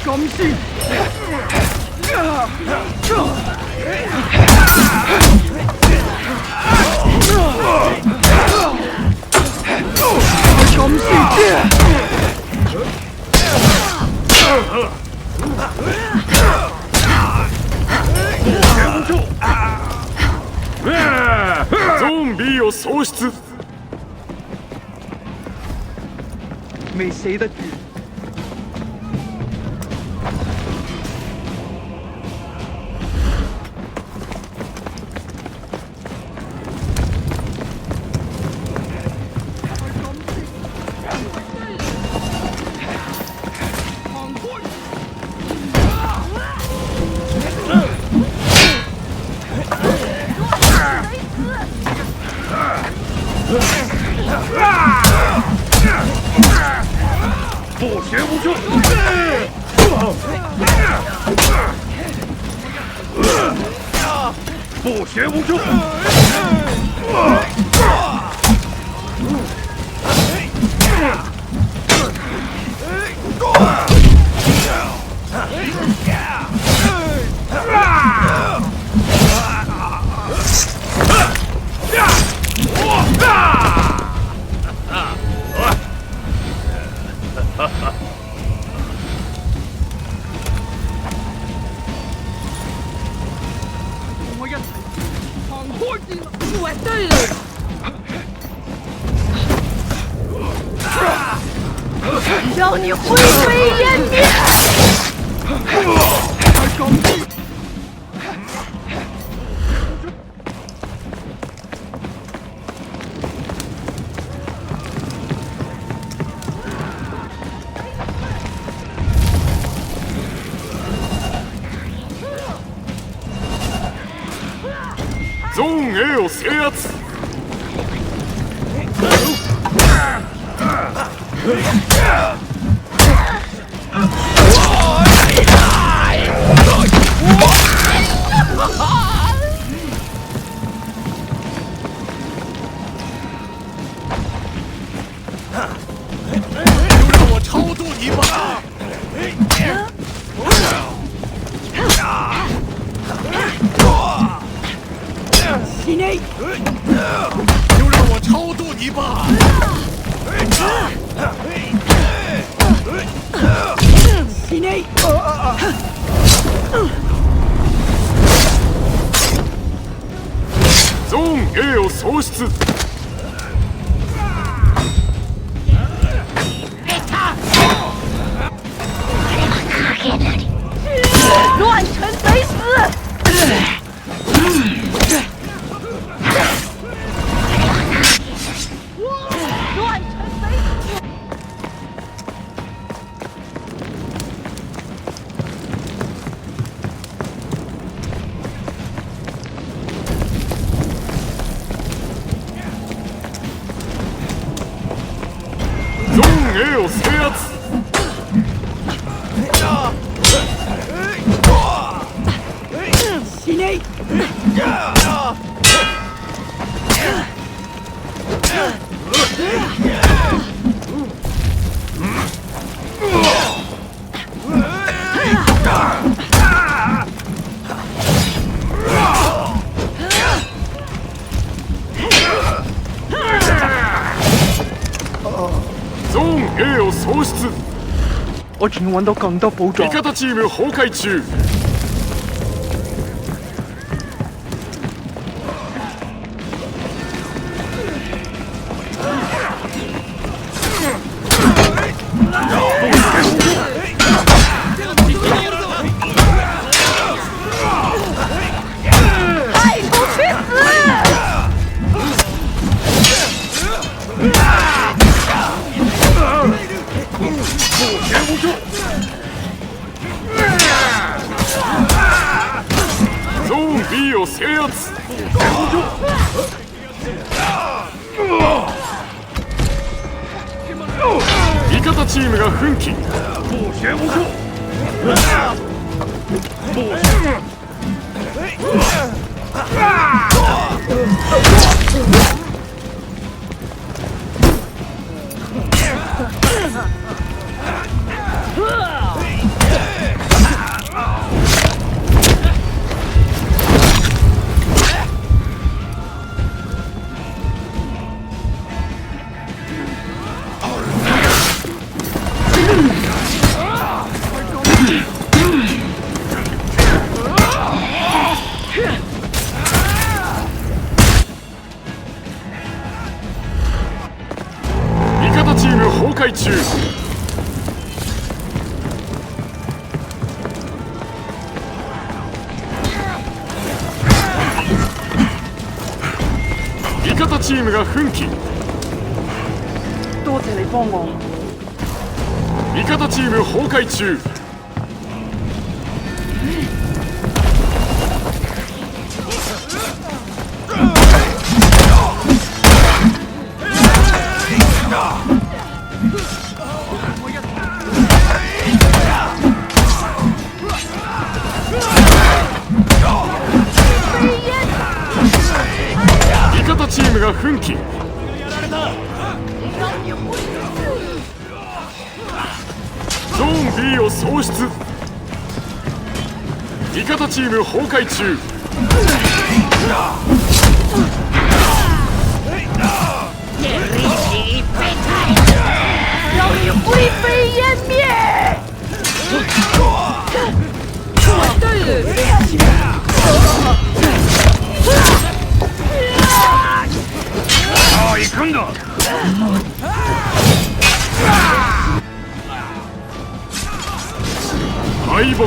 感性。ゾーン B を喪失。没谁的局。不学无术，不学无术。我要闯祸进了，我对了。让你灰飞烟灭！ゾーン A を制圧。就让我超度你吧！死ね！就让我超度你吧！死ね！ゾーン A を喪失。乱臣贼死！乱臣贼死！ゾーン A を制圧。死ね！ゾーン A を喪失。我只能玩到港到补爪味。方チーム崩壊中。派出去死！不学无术。ゾーン B を制圧。味方チームが奮起。不学无术。不学。方チームが奮起。多谢你帮我。味方チーム崩壊中。味方チームが奮起。ゾーン B を喪失。味方チーム崩壊中。让你灰飞烟灭！さあ行くんだ。敗北。